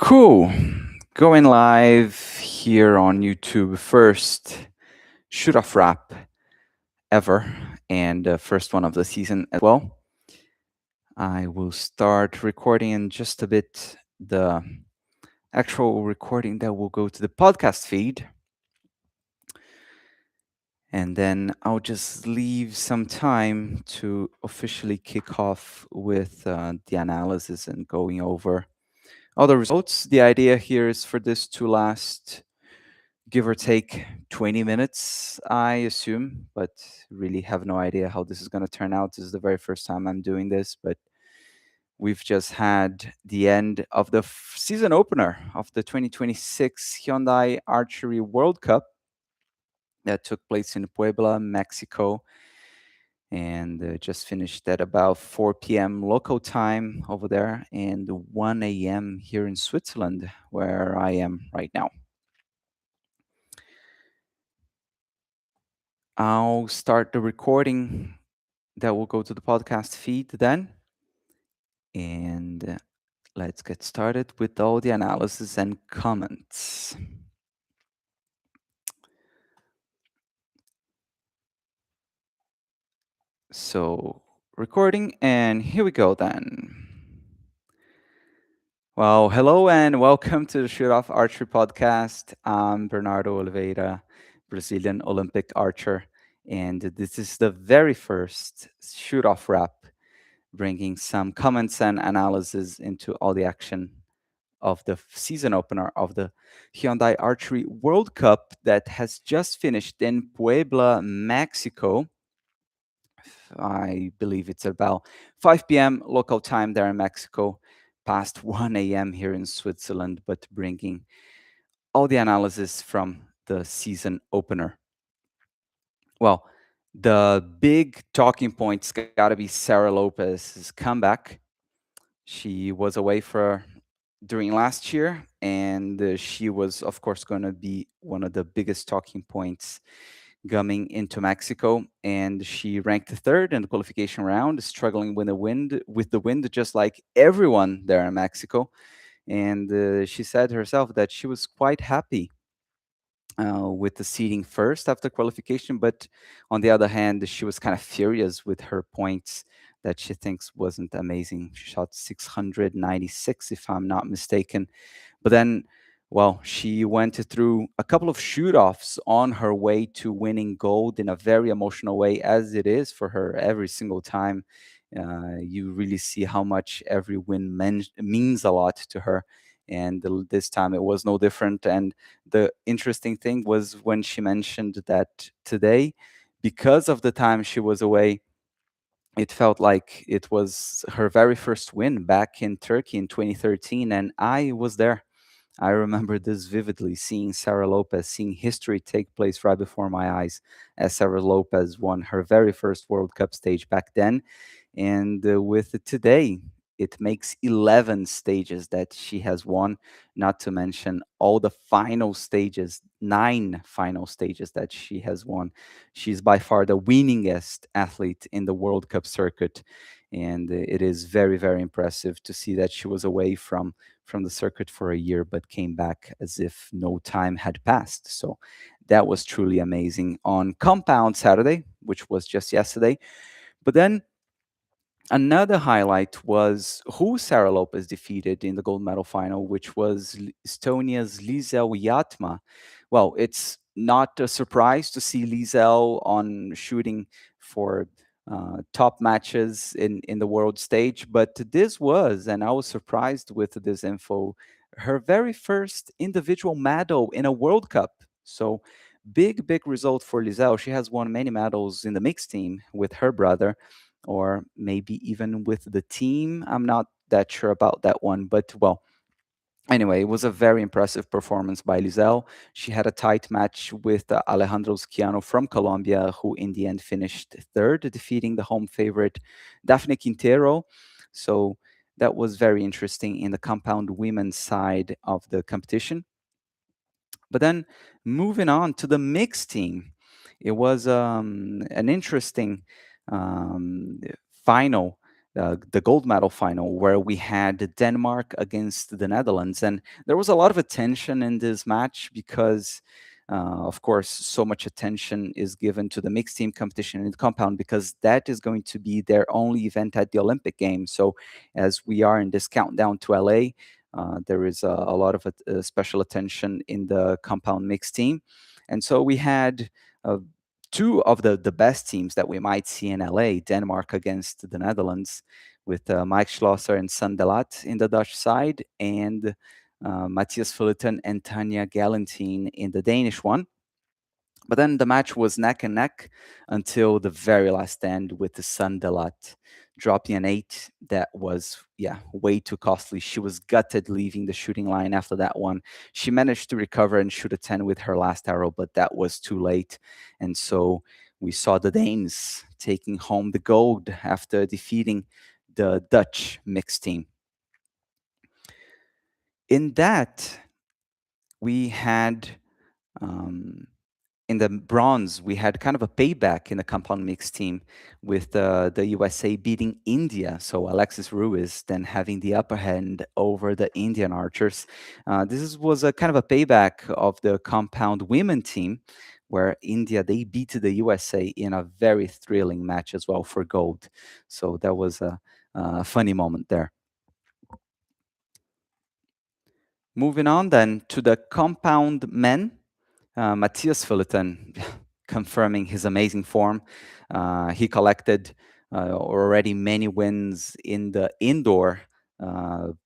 Cool. Going live here on YouTube. First shoot off wrap ever, and first one of the season as well. I will start recording in just a bit the actual recording that will go to the podcast feed. And then I'll just leave some time to officially kick off with the analysis and going over all the results. The idea here is for this to last give or take 20 minutes, I assume, but really have no idea how this is going to turn out. This is the very first time I'm doing this, but we've just had the end of the season opener of the 2026 Hyundai Archery World Cup that took place in Puebla, Mexico, and just finished at about 4 p.m. local time over there and 1 a.m. here in Switzerland, where I am right now. I'll start the recording that will go to the podcast feed then. And let's get started with all the analysis and comments. So, recording, and here we go then. Well, hello and welcome to the Shoot Off Archery Podcast. I'm Bernardo Oliveira, Brazilian Olympic archer, and this is the very first Shoot Off wrap, bringing some comments and analysis into all the action of the season opener of the Hyundai Archery World Cup that has just finished in Puebla, Mexico. I believe it's about 5 p.m. local time there in Mexico, past 1 a.m. here in Switzerland, but bringing all the analysis from the season opener. Well, the big talking points got to be Sara Lopez's comeback. She was away for during last year, and she was, of course, going to be one of the biggest talking points coming into Mexico. And she ranked third in the qualification round, struggling with the wind, just like everyone there in Mexico. And she said herself that she was quite happy with the seeding first after qualification, but on the other hand, she was kind of furious with her points that she thinks wasn't amazing. She shot 696, if I'm not mistaken. But then, well, she went through a couple of shoot offs on her way to winning gold in a very emotional way, as it is for her every single time. You really see how much every win means a lot to her. And this time it was no different. And the interesting thing was when she mentioned that today, because of the time she was away, it felt like it was her very first win back in Turkey in 2013. And I was there. I remember this vividly, seeing Sara Lopez, seeing history take place right before my eyes as Sara Lopez won her very first World Cup stage back then. And with today, it makes 11 stages that she has won, not to mention all the final stages, 9 final stages that she has won. She's by far the winningest athlete in the World Cup circuit. And it is very, very impressive to see that she was away from the circuit for a year, but came back as if no time had passed. So that was truly amazing on Compound Saturday, which was just yesterday. But then another highlight was who Sara Lopez defeated in the gold medal final, which was Estonia's Liesel Jatma. Well, it's not a surprise to see Liesel on shooting for top matches in the world stage, but this was, and I was surprised with this info, her very first individual medal in a World Cup. So big result for Liesel. She has won many medals in the mixed team with her brother, or maybe even with the team. I'm not that sure about that one, but well, anyway, it was a very impressive performance by Lizelle. She had a tight match with Alejandro Schiano from Colombia, who in the end finished third, defeating the home favorite Daphne Quintero. So that was very interesting in the compound women's side of the competition. But then moving on to the mixed team, it was an interesting um, final the gold medal final, where we had Denmark against the Netherlands. And there was a lot of attention in this match because, of course, so much attention is given to the mixed team competition in the compound because that is going to be their only event at the Olympic Games. So, as we are in this countdown to LA, there is a lot of special attention in the compound mixed team. And so we had two of the best teams that we might see in LA, Denmark against the Netherlands, with Mike Schlosser and Sandelat in the Dutch side, and Matthias Fullerton and Tanya Galantine in the Danish one. But then the match was neck and neck until the very last end with the Sandelat dropping an 8 that was, yeah, way too costly. She was gutted leaving the shooting line after that one. She managed to recover and shoot a 10 with her last arrow, but that was too late. And so we saw the Danes taking home the gold after defeating the Dutch mixed team. In that, we had in the bronze, we had kind of a payback in the compound mixed team with the USA beating India. So Alexis Ruiz then having the upper hand over the Indian archers. Was a kind of a payback of the compound women team, where India they beat the USA in a very thrilling match as well for gold. So that was a funny moment there. Moving on then to the compound men. Matthias Fullerton confirming his amazing form. He collected already many wins in the indoor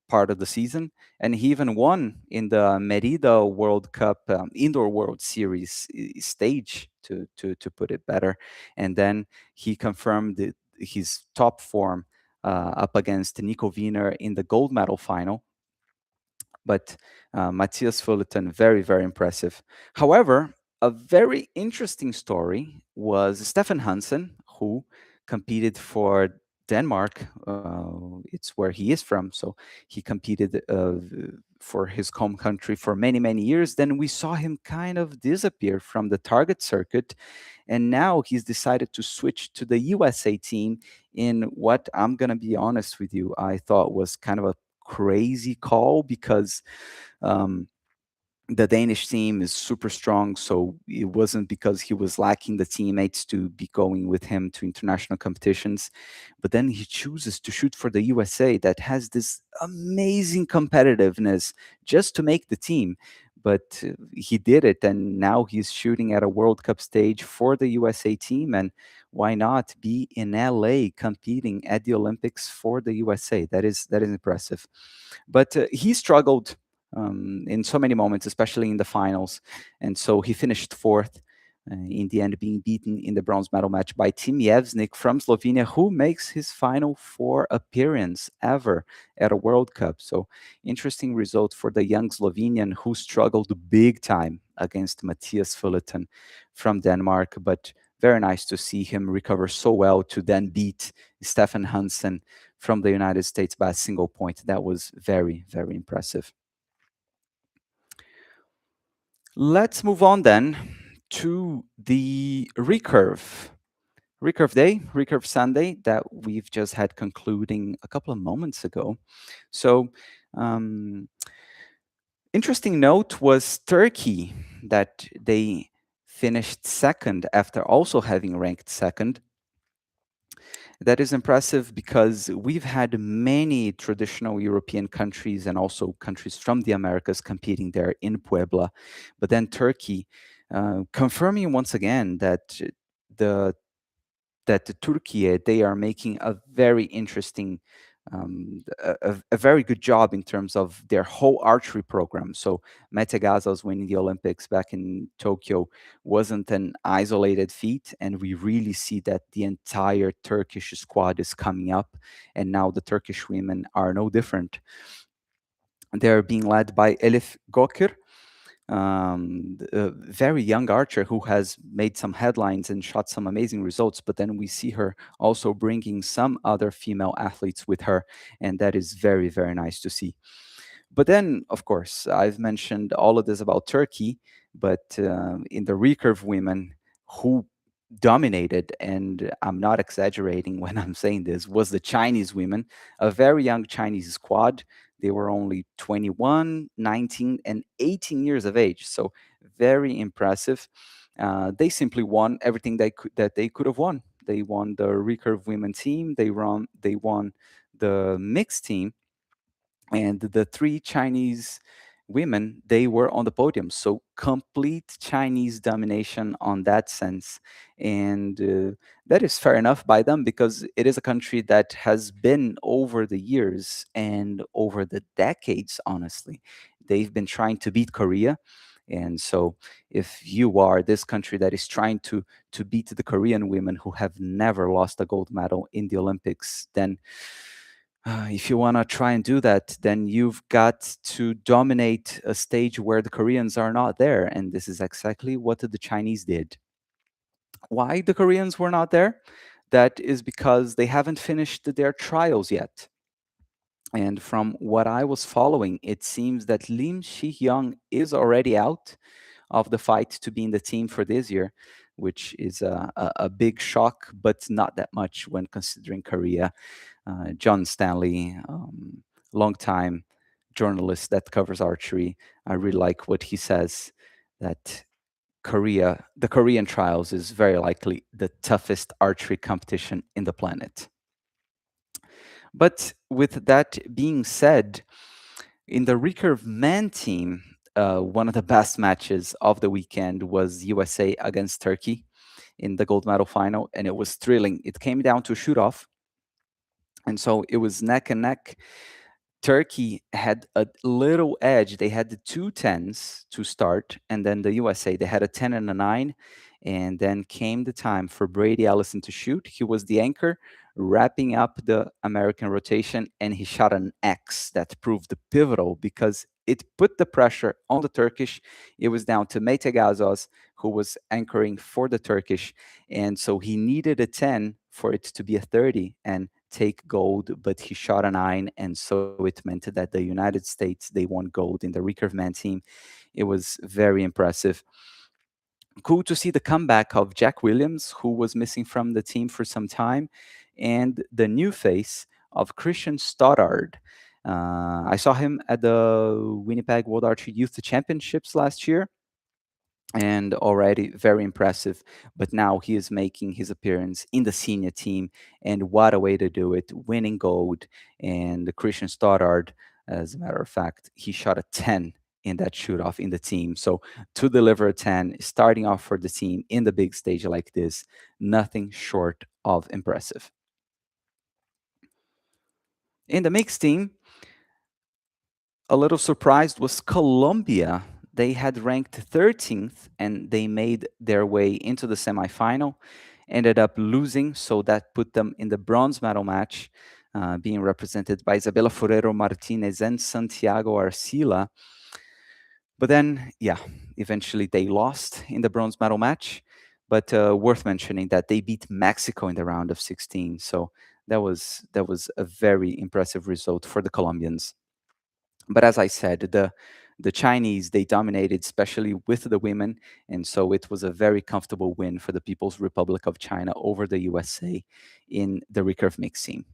part of the season, and he even won in the Merida World Cup Indoor World Series stage, to put it better. And then he confirmed his top form up against Nico Wiener in the gold medal final. But Matthias Fullerton, very, very impressive. However, a very interesting story was Stephan Hansen, who competed for Denmark. It's where he is from. So he competed for his home country for many, many years. Then we saw him kind of disappear from the target circuit. And now he's decided to switch to the USA team in what, I'm going to be honest with you, I thought was kind of a crazy call because um, the Danish team is super strong. So it wasn't because he was lacking the teammates to be going with him to international competitions. But then he chooses to shoot for the USA that has this amazing competitiveness just to make the team. But he did it, and now he's shooting at a World Cup stage for the USA team. And why not be in LA competing at the Olympics for the USA? That is impressive. But he struggled in so many moments, especially in the finals. And so he finished fourth, in the end, being beaten in the bronze medal match by Tim Jevsnik from Slovenia, who makes his final four appearance ever at a World Cup. So interesting result for the young Slovenian who struggled big time against Matthias Fullerton from Denmark. But very nice to see him recover so well to then beat Stephan Hansen from the United States by a single point. That was very, very impressive. Let's move on then to the recurve. Recurve Day, Recurve Sunday that we've just had concluding a couple of moments ago. So, interesting note was Turkey, that they finished second after also having ranked second. That is impressive because we've had many traditional European countries and also countries from the Americas competing there in Puebla. But then Turkey, confirming once again that the Turkey, they are making a very interesting, a very good job in terms of their whole archery program. So Mete Gaza's winning the Olympics back in Tokyo wasn't an isolated feat, and we really see that the entire Turkish squad is coming up, and now the Turkish women are no different. They're being led by Elif Gokir, a very young archer who has made some headlines and shot some amazing results. But then we see her also bringing some other female athletes with her, and that is very, very nice to see. But then, of course, I've mentioned all of this about Turkey, but in the recurve women, who dominated, and I'm not exaggerating when I'm saying this, was the Chinese women, a very young Chinese squad. They were only 21, 19, and 18 years of age. So very impressive. They simply won everything that they could have won. They won the recurve women team. They won the mixed team, and the three Chinese women, they were on the podium. So complete Chinese domination on that sense, and that is fair enough by them, because it is a country that has been, over the years and over the decades, honestly, they've been trying to beat Korea. And so if you are this country that is trying to beat the Korean women, who have never lost a gold medal in the Olympics, then if you want to try and do that, then you've got to dominate a stage where the Koreans are not there. And this is exactly what the Chinese did. Why the Koreans were not there? That is because they haven't finished their trials yet. And from what I was following, it seems that Lim Shi-hyung is already out of the fight to be in the team for this year, which is a big shock, but not that much when considering Korea. John Stanley, longtime journalist that covers archery. I really like what he says, that the Korean trials is very likely the toughest archery competition in the planet. But with that being said, in the recurve men team, one of the best matches of the weekend was USA against Turkey in the gold medal final, and it was thrilling. It came down to shoot off, and so it was neck and neck. Turkey had a little edge. They had the two tens to start, and then the USA, they had a 10 and a 9. And then came the time for Brady Ellison to shoot. He was the anchor, wrapping up the American rotation, and he shot an X that proved pivotal because it put the pressure on the Turkish. It was down to Mete Gazos, who was anchoring for the Turkish. And so he needed a 10 for it to be a 30. And take gold, but he shot a 9, and so it meant that the United States, they won gold in the recurve man team. It was very impressive. Cool to see the comeback of Jack Williams, who was missing from the team for some time, and the new face of Christian Stoddard. I saw him at the Winnipeg World Archery Youth Championships last year, and already very impressive. But now he is making his appearance in the senior team, and what a way to do it, winning gold. And the Christian Stoddard, as a matter of fact, he shot a 10 in that shoot off in the team. So to deliver a 10, starting off for the team in the big stage like this, nothing short of impressive. In the mixed team, a little surprised was Colombia. They had ranked 13th, and they made their way into the semifinal, ended up losing, so that put them in the bronze medal match, being represented by Isabela Forero Martinez and Santiago Arcila. But then, yeah, eventually they lost in the bronze medal match. But worth mentioning that they beat Mexico in the round of 16. So that was a very impressive result for the Colombians. But as I said, the Chinese, they dominated, especially with the women, and so it was a very comfortable win for the People's Republic of China over the USA in the recurve mix team.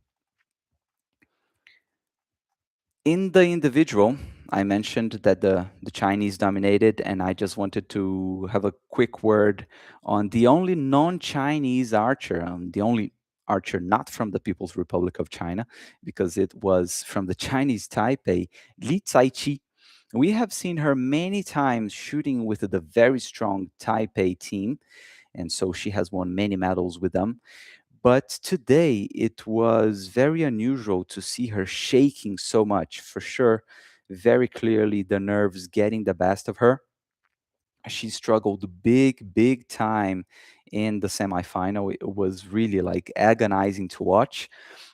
In the individual, I mentioned that the Chinese dominated, and I just wanted to have a quick word on the only non-Chinese archer, the only archer not from the People's Republic of China, because it was from the Chinese Taipei, Li Caiqi. We have seen her many times shooting with the very strong Taipei team, and so she has won many medals with them. But today it was very unusual to see her shaking so much. For sure, very clearly the nerves getting the best of her. She struggled big time in the semifinal. It was really like agonizing to watch.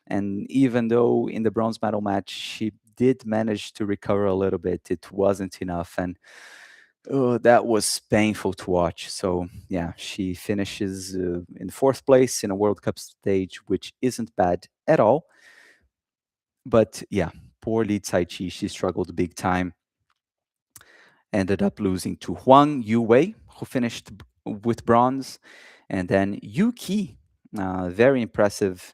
And even though in the bronze medal match she did manage to recover a little bit, it wasn't enough. And oh, that was painful to watch. So yeah, she finishes in fourth place in a World Cup stage, which isn't bad at all. But yeah, poor Li Caiqi, she struggled big time. Ended up losing to Huang Yuwei, who finished with bronze. And then Yuki, very impressive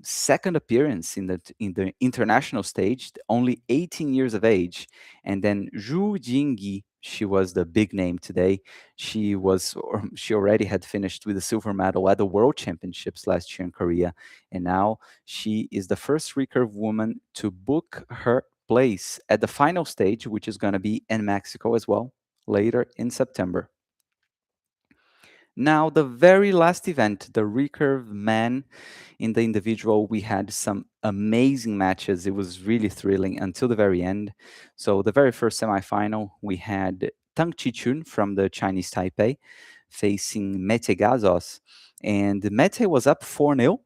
second appearance in the international stage, only 18 years of age. And then Zhu Jingyi, she was the big name today. She already had finished with a silver medal at the World Championships last year in Korea, and now she is the first recurve woman to book her place at the final stage, which is going to be in Mexico as well later in September. Now, the very last event, the recurve men in the individual, we had some amazing matches. It was really thrilling until the very end. So, the very first semifinal, we had Tang Chichun from the Chinese Taipei facing Mete Gazos. And Mete was up 4-0,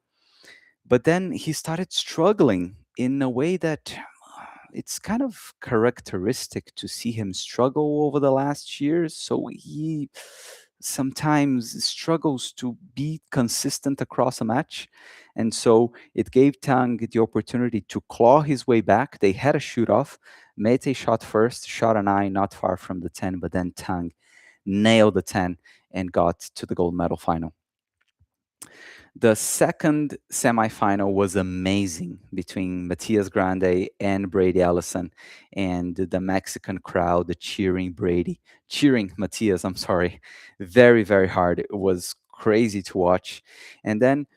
but then he started struggling in a way that it's kind of characteristic to see him struggle over the last years. So he sometimes struggles to be consistent across a match. And so it gave Tang the opportunity to claw his way back. They had a shoot off. Mete shot first, shot an eye not far from the 10, but then Tang nailed the 10 and got to the gold medal final. The second semifinal was amazing between Matias Grande and Brady Ellison, and the Mexican crowd cheering Matias, I'm sorry, very, very hard. It was crazy to watch. And then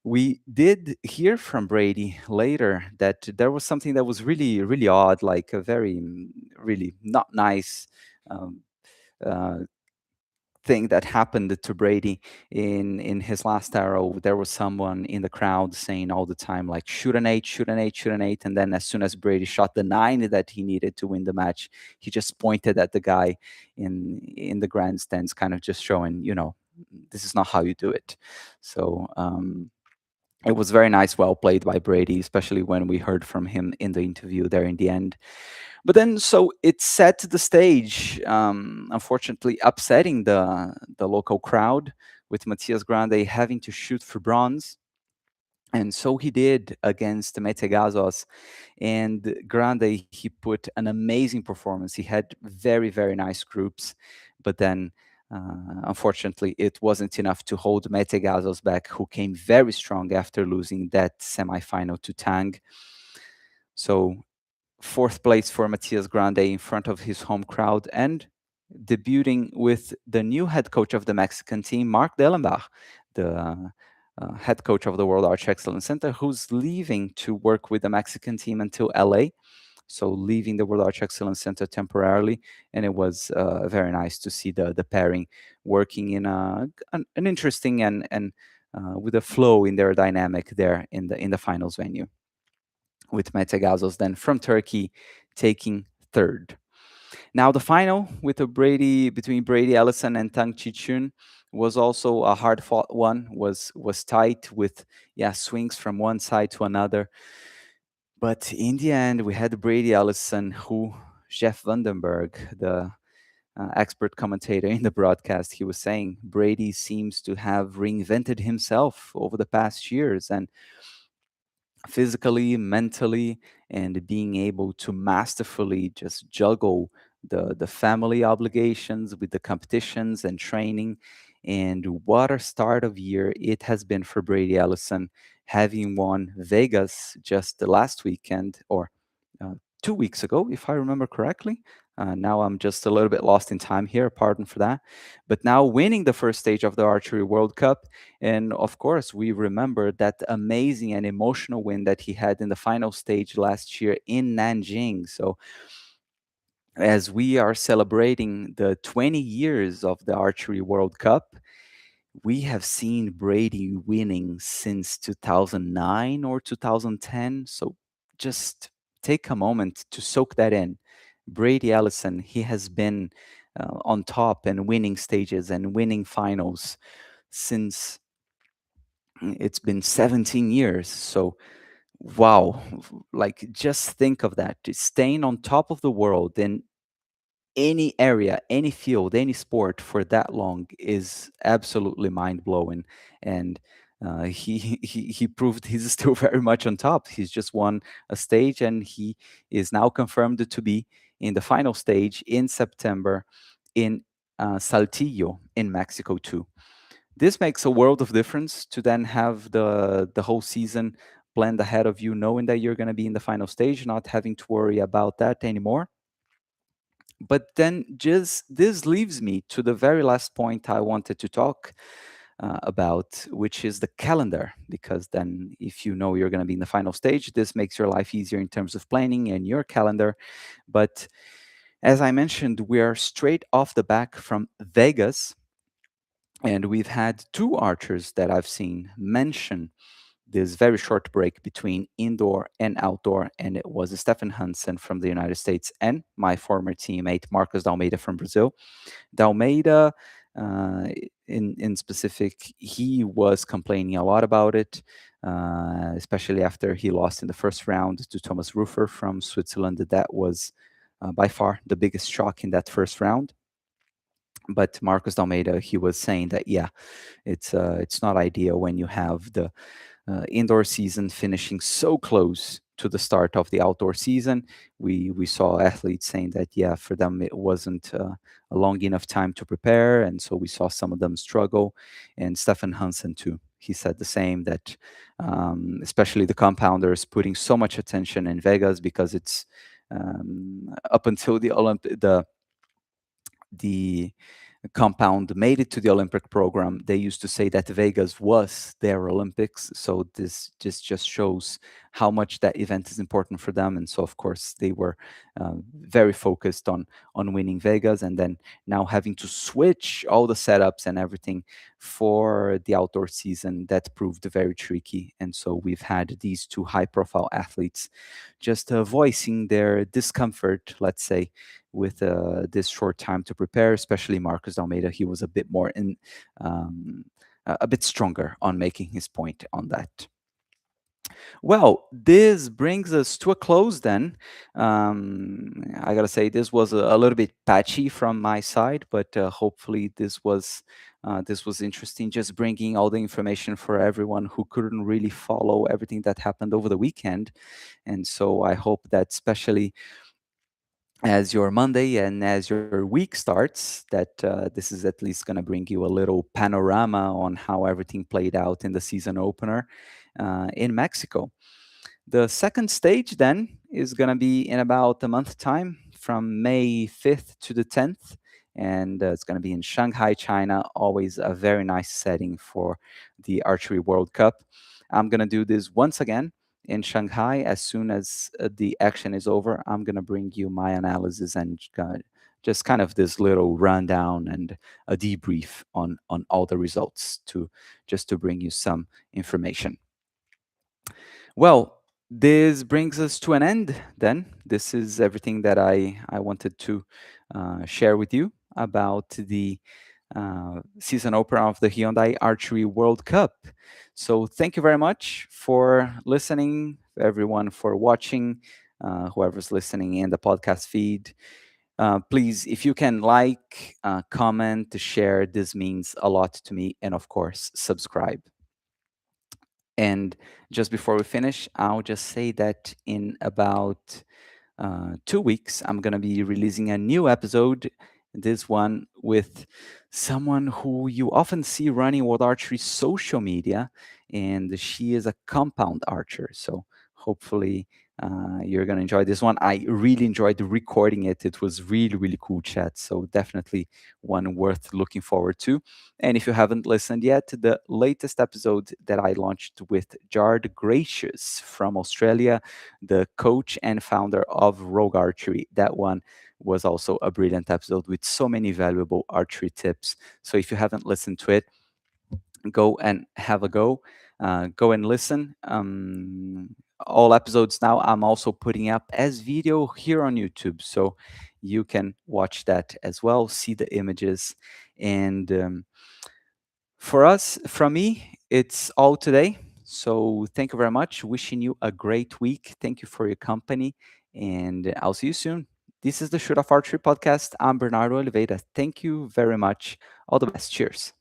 we did hear from Brady later that there was something that was really, really odd, like a very, really not nice. Um, uh, Thing that happened to Brady in his last arrow. There was someone in the crowd saying all the time, like, shoot an eight, shoot an eight, shoot an eight. And then as soon as Brady shot the nine that he needed to win the match, he just pointed at the guy in the grandstands, kind of just showing, this is not how you do it. So it was very nice, well played by Brady, especially when we heard from him in the interview there in the end. But then, so it set the stage, unfortunately, upsetting the local crowd with Matias Grande having to shoot for bronze. And so he did against Metegazos. And Grande, he put an amazing performance. He had very, very nice groups. But then, unfortunately, it wasn't enough to hold Metegazos back, who came very strong after losing that semifinal to Tang. So fourth place for Matias Grande in front of his home crowd, and debuting with the new head coach of the Mexican team, Mark Dellenbach, the head coach of the World Arch Excellence Center, who's leaving to work with the Mexican team until LA. So leaving the World Arch Excellence Center temporarily, and it was very nice to see the pairing working in an interesting and with a flow in their dynamic there in the finals venue, with Metegazos then from Turkey taking third. Now the final with a Brady between Brady Ellison and Tang Chichun was also a hard fought one. Was tight with swings from one side to another. But in the end, we had Brady Ellison, who Jeff Vandenberg, the expert commentator in the broadcast, he was saying Brady seems to have reinvented himself over the past years, and physically, mentally, and being able to masterfully just juggle the family obligations with the competitions and training. And what a start of year it has been for Brady Ellison, having won Vegas just the last weekend, or 2 weeks ago, if I remember correctly. Now I'm just a little bit lost in time here, pardon for that. But now winning the first stage of the Archery World Cup. And of course, we remember that amazing and emotional win that he had in the final stage last year in Nanjing. So, as we are celebrating the 20 years of the Archery World Cup, we have seen Brady winning since 2009 or 2010. So just take a moment to soak that in. Brady Ellison, he has been on top and winning stages and winning finals since it's been 17 years. So, wow, like just think of that. Staying on top of the world in any area, any field, any sport for that long is absolutely mind blowing. And he proved he's still very much on top. He's just won a stage, and he is now confirmed to be in the final stage in September in Saltillo in Mexico too. This makes a world of difference to then have the whole season planned ahead of you, knowing that you're going to be in the final stage, not having to worry about that anymore. But then just this leaves me to the very last point I wanted to talk about, which is the calendar. Because then, if you know you're going to be in the final stage, this makes your life easier in terms of planning and your calendar. But as I mentioned, we are straight off the back from Vegas, and we've had two archers that I've seen mention this very short break between indoor and outdoor, and it was Stephan Hansen from the United States and my former teammate Marcos Dalmeida from Brazil. Dalmeida, uh, in specific, he was complaining a lot about it, especially after he lost in the first round to Thomas Rufer from Switzerland. That was by far the biggest shock in that first round. But Marcos Dalmeida, he was saying that yeah, it's not ideal when you have the indoor season finishing so close to the start of the outdoor season. We saw athletes saying that yeah, for them it wasn't a long enough time to prepare, and so we saw some of them struggle. And Stefan Hansen too. He said the same, that especially the compounders putting so much attention in Vegas, because it's up until the compound made it to the Olympic program, they used to say that Vegas was their Olympics. So this just shows how much that event is important for them. And so, of course, they were very focused on winning Vegas, and then now having to switch all the setups and everything for the outdoor season, that proved very tricky. And so we've had these two high-profile athletes just voicing their discomfort, let's say, with this short time to prepare, especially Marcos Almeida. He was a bit more um, a bit stronger on making his point on that. Well, this brings us to a close then. I gotta say, this was a little bit patchy from my side, but hopefully this was interesting. Just bringing all the information for everyone who couldn't really follow everything that happened over the weekend. And so I hope that, especially as your Monday and as your week starts, that this is at least going to bring you a little panorama on how everything played out in the season opener in Mexico. The second stage then is going to be in about a month time, from May 5th to the 10th. And it's going to be in Shanghai, China. Always a very nice setting for the Archery World Cup. I'm going to do this once again in Shanghai. As soon as the action is over, I'm going to bring you my analysis and just kind of this little rundown and a debrief on all the results, to just to bring you some information. Well, this brings us to an end then. This is everything that I wanted to share with you about the season opener of the Hyundai Archery World Cup. So thank you very much for listening, everyone for watching, whoever's listening in the podcast feed. Please, if you can like, comment, share, this means a lot to me. And of course, subscribe. And just before we finish, I'll just say that in about 2 weeks, I'm going to be releasing a new episode. This one with someone who you often see running World Archery social media, and she is a compound archer. So hopefully you're going to enjoy this one. I really enjoyed recording it. It was really, really cool chat. So definitely one worth looking forward to. And if you haven't listened yet, the latest episode that I launched with Jard Gracious from Australia, the coach and founder of Rogue Archery, that one was also a brilliant episode with so many valuable archery tips. So if you haven't listened to it, go and have a go. Go and listen. All episodes now I'm also putting up as video here on YouTube, so you can watch that as well, see the images. And from me, it's all today. So thank you very much. Wishing you a great week. Thank you for your company, and I'll see you soon. This is the Shoot Off Archery podcast. I'm Bernardo Oliveira. Thank you very much. All the best. Cheers.